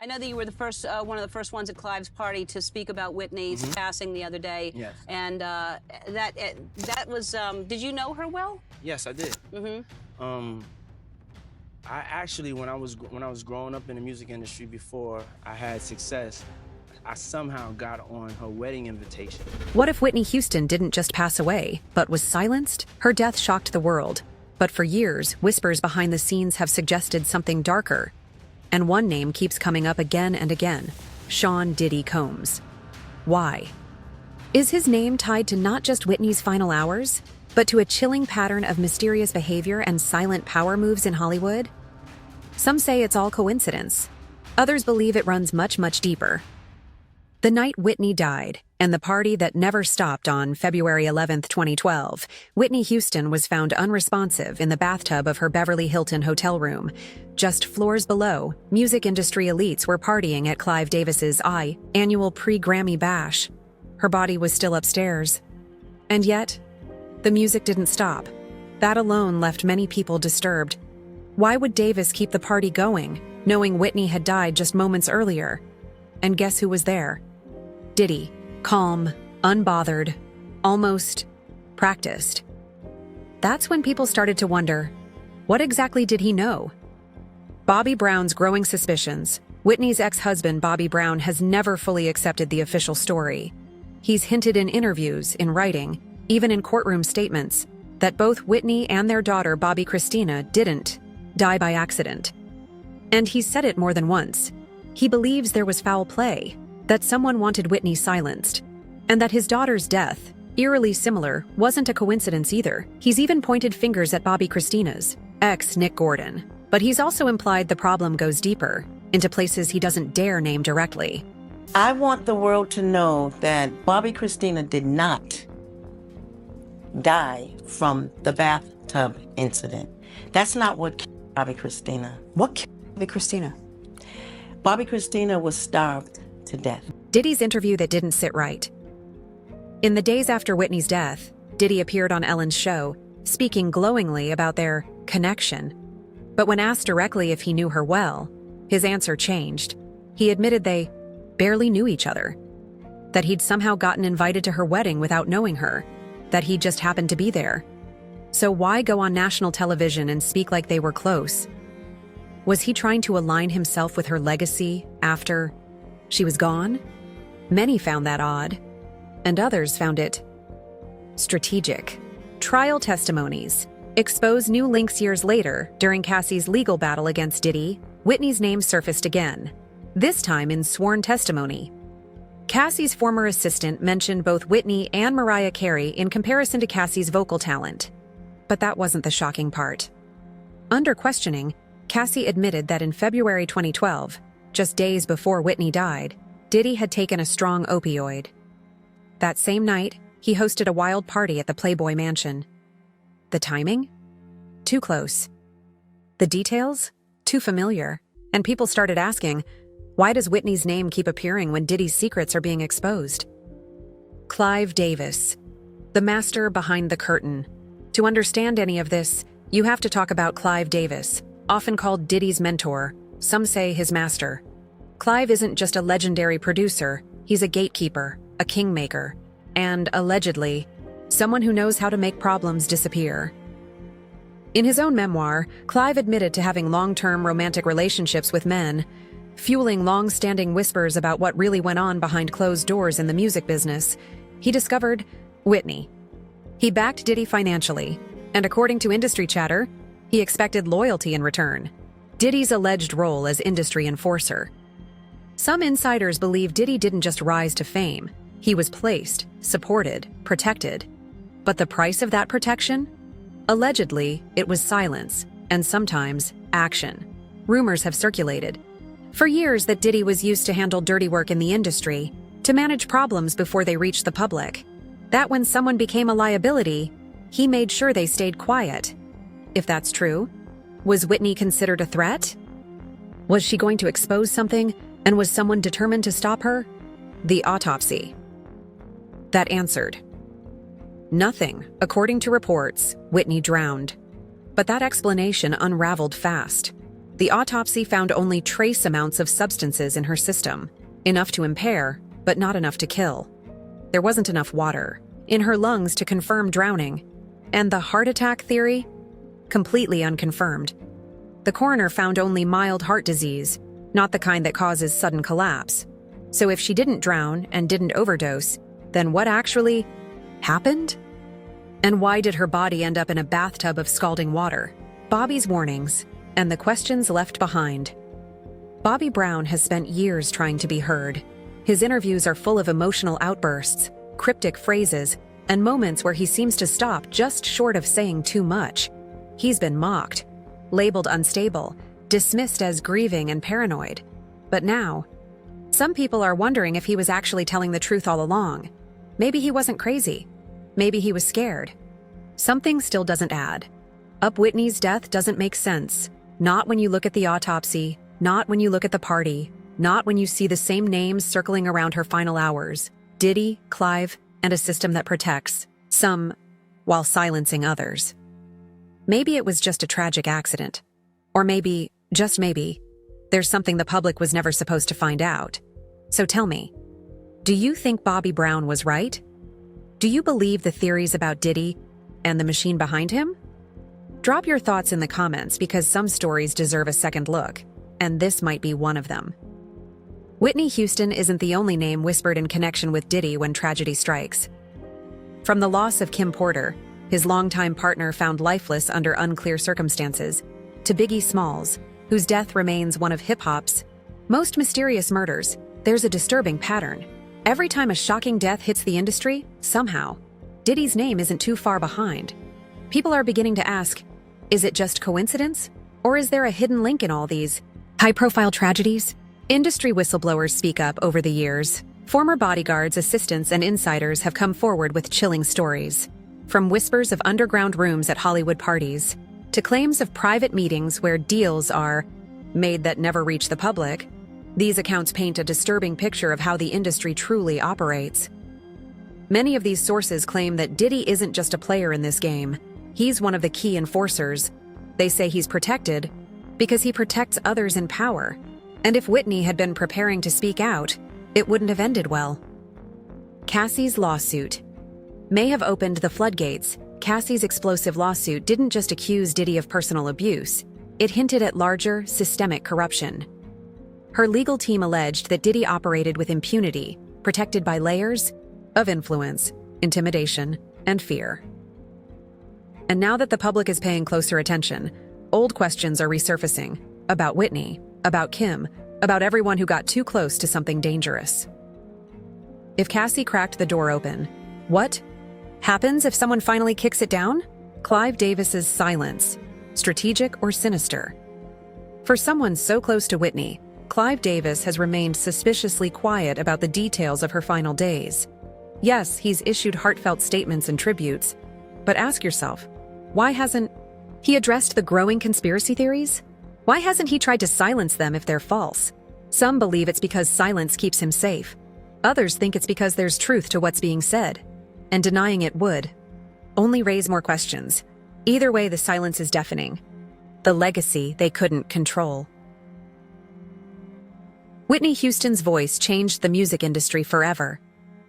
I know that you were the first, one of the first ones at Clive's party to speak about Whitney's passing the other day. Yes. And that was, did you know her well? Yes, I did. I actually, when I was growing up in the music industry before I had success, I somehow got on her wedding invitation. What if Whitney Houston didn't just pass away, but was silenced? Her death shocked the world. But for years, whispers behind the scenes have suggested something darker. And one name keeps coming up again and again: Sean "Diddy" Combs. Why? Is his name tied to not just Whitney's final hours, but to a chilling pattern of mysterious behavior and silent power moves in Hollywood? Some say it's all coincidence. Others believe it runs much, much deeper. The night Whitney died, and the party that never stopped on February 11, 2012, Whitney Houston was found unresponsive in the bathtub of her Beverly Hilton hotel room. Just floors below, music industry elites were partying at Clive Davis's annual pre-Grammy bash. Her body was still upstairs. And yet, the music didn't stop. That alone left many people disturbed. Why would Davis keep the party going, knowing Whitney had died just moments earlier? And guess who was there? Diddy, calm, unbothered, almost practiced. That's when people started to wonder, what exactly did he know? Bobby Brown's growing suspicions. Whitney's ex-husband, Bobby Brown, has never fully accepted the official story. He's hinted in interviews, in writing, even in courtroom statements, that both Whitney and their daughter, Bobby Christina, didn't die by accident. And he's said it more than once. He believes there was foul play, that someone wanted Whitney silenced, and that his daughter's death, eerily similar, wasn't a coincidence either. He's even pointed fingers at Bobby Christina's ex, Nick Gordon. But he's also implied the problem goes deeper, into places he doesn't dare name directly. I want the world to know that Bobby Christina did not die from the bathtub incident. That's not what killed Bobby Christina. What killed Bobby Christina? Bobby Christina was starved to death. Diddy's interview that didn't sit right. In the days after Whitney's death, Diddy appeared on Ellen's show, speaking glowingly about their connection. But when asked directly if he knew her well, his answer changed. He admitted they barely knew each other, that he'd somehow gotten invited to her wedding without knowing her, that he just happened to be there. So why go on national television and speak like they were close? Was he trying to align himself with her legacy after she was gone? Many found that odd, and others found it strategic. Trial testimonies expose new links years later. During Cassie's legal battle against Diddy, Whitney's name surfaced again, this time in sworn testimony. Cassie's former assistant mentioned both Whitney and Mariah Carey in comparison to Cassie's vocal talent. But that wasn't the shocking part. Under questioning, Cassie admitted that in February 2012, just days before Whitney died, Diddy had taken a strong opioid. That same night, he hosted a wild party at the Playboy Mansion. The timing? Too close. The details? Too familiar. And people started asking, why does Whitney's name keep appearing when Diddy's secrets are being exposed? Clive Davis, the master behind the curtain. To understand any of this, you have to talk about Clive Davis, often called Diddy's mentor, some say his master. Clive isn't just a legendary producer, he's a gatekeeper, a kingmaker, and, allegedly, someone who knows how to make problems disappear. In his own memoir, Clive admitted to having long-term romantic relationships with men, fueling long-standing whispers about what really went on behind closed doors in the music business. He discovered Whitney. He backed Diddy financially, and according to industry chatter, he expected loyalty in return. Diddy's alleged role as industry enforcer. Some insiders believe Diddy didn't just rise to fame. He was placed, supported, protected. But the price of that protection? Allegedly, it was silence, and sometimes action. Rumors have circulated for years that Diddy was used to handle dirty work in the industry, to manage problems before they reached the public. That when someone became a liability, he made sure they stayed quiet. If that's true, was Whitney considered a threat? Was she going to expose something, and was someone determined to stop her? The autopsy. That answered nothing. According to reports, Whitney drowned. But that explanation unraveled fast. The autopsy found only trace amounts of substances in her system, enough to impair, but not enough to kill. There wasn't enough water in her lungs to confirm drowning, and the heart attack theory? Completely unconfirmed. The coroner found only mild heart disease, not the kind that causes sudden collapse. So if she didn't drown and didn't overdose, then what actually happened? And why did her body end up in a bathtub of scalding water? Bobby's warnings, and the questions left behind. Bobby Brown has spent years trying to be heard. His interviews are full of emotional outbursts, cryptic phrases, and moments where he seems to stop just short of saying too much. He's been mocked, labeled unstable, dismissed as grieving and paranoid. But now, some people are wondering if he was actually telling the truth all along. Maybe he wasn't crazy. Maybe he was scared. Something still doesn't add up. Whitney's death doesn't make sense. Not when you look at the autopsy, not when you look at the party, not when you see the same names circling around her final hours. Diddy, Clive, and a system that protects some while silencing others. Maybe it was just a tragic accident. Or maybe, just maybe, there's something the public was never supposed to find out. So tell me, do you think Bobby Brown was right? Do you believe the theories about Diddy and the machine behind him? Drop your thoughts in the comments because some stories deserve a second look, and this might be one of them. Whitney Houston isn't the only name whispered in connection with Diddy when tragedy strikes. From the loss of Kim Porter, his longtime partner found lifeless under unclear circumstances, to Biggie Smalls, whose death remains one of hip-hop's most mysterious murders, there's a disturbing pattern. Every time a shocking death hits the industry, somehow, Diddy's name isn't too far behind. People are beginning to ask, is it just coincidence? Or is there a hidden link in all these high-profile tragedies? Industry whistleblowers speak up over the years. Former bodyguards, assistants, and insiders have come forward with chilling stories. From whispers of underground rooms at Hollywood parties, to claims of private meetings where deals are made that never reach the public, these accounts paint a disturbing picture of how the industry truly operates. Many of these sources claim that Diddy isn't just a player in this game. He's one of the key enforcers. They say he's protected because he protects others in power. And if Whitney had been preparing to speak out, it wouldn't have ended well. Cassie's lawsuit may have opened the floodgates. Cassie's explosive lawsuit didn't just accuse Diddy of personal abuse. It hinted at larger, systemic corruption. Her legal team alleged that Diddy operated with impunity, protected by layers of influence, intimidation, and fear. And now that the public is paying closer attention, old questions are resurfacing about Whitney, about Kim, about everyone who got too close to something dangerous. If Cassie cracked the door open, what happens if someone finally kicks it down? Clive Davis's silence, strategic or sinister? For someone so close to Whitney, Clive Davis has remained suspiciously quiet about the details of her final days. Yes, he's issued heartfelt statements and tributes, but ask yourself, why hasn't he addressed the growing conspiracy theories? Why hasn't he tried to silence them if they're false? Some believe it's because silence keeps him safe. Others think it's because there's truth to what's being said, and denying it would only raise more questions. Either way, the silence is deafening. The legacy they couldn't control. Whitney Houston's voice changed the music industry forever.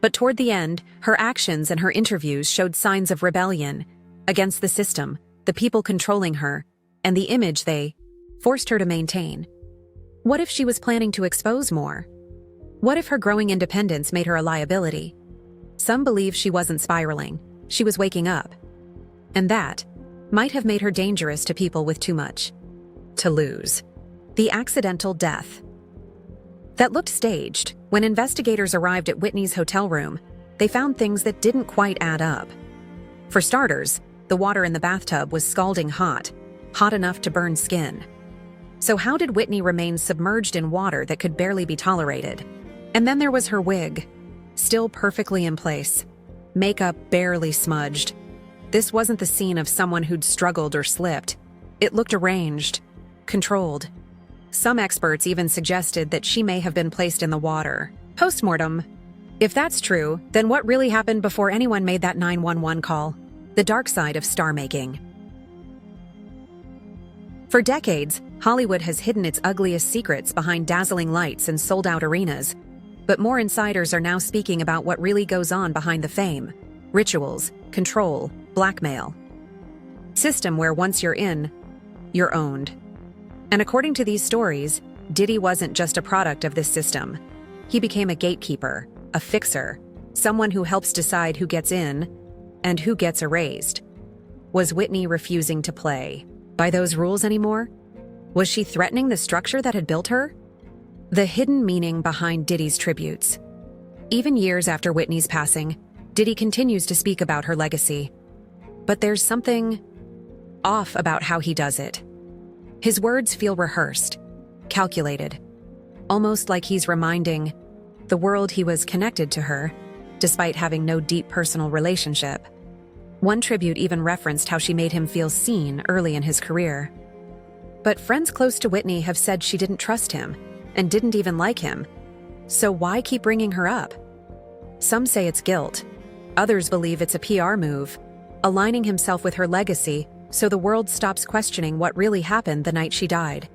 But toward the end, her actions and her interviews showed signs of rebellion against the system, the people controlling her, and the image they forced her to maintain. What if she was planning to expose more? What if her growing independence made her a liability? Some believe she wasn't spiraling, she was waking up. And that might have made her dangerous to people with too much to lose. The accidental death that looked staged. When investigators arrived at Whitney's hotel room, they found things that didn't quite add up. For starters, the water in the bathtub was scalding hot, hot enough to burn skin. So how did Whitney remain submerged in water that could barely be tolerated? And then there was her wig, still perfectly in place, makeup barely smudged. This wasn't the scene of someone who'd struggled or slipped. It looked arranged, controlled. Some experts even suggested that she may have been placed in the water. Postmortem. If that's true, then what really happened before anyone made that 911 call? The dark side of star making. For decades, Hollywood has hidden its ugliest secrets behind dazzling lights and sold-out arenas. But more insiders are now speaking about what really goes on behind the fame: rituals, control, blackmail. System where once you're in, you're owned. And according to these stories, Diddy wasn't just a product of this system. He became a gatekeeper, a fixer, someone who helps decide who gets in and who gets erased. Was Whitney refusing to play by those rules anymore? Was she threatening the structure that had built her? The hidden meaning behind Diddy's tributes. Even years after Whitney's passing, Diddy continues to speak about her legacy. But there's something off about how he does it. His words feel rehearsed, calculated, almost like he's reminding the world he was connected to her, despite having no deep personal relationship. One tribute even referenced how she made him feel seen early in his career. But friends close to Whitney have said she didn't trust him and didn't even like him. So why keep bringing her up? Some say it's guilt. Others believe it's a PR move, aligning himself with her legacy so the world stops questioning what really happened the night she died.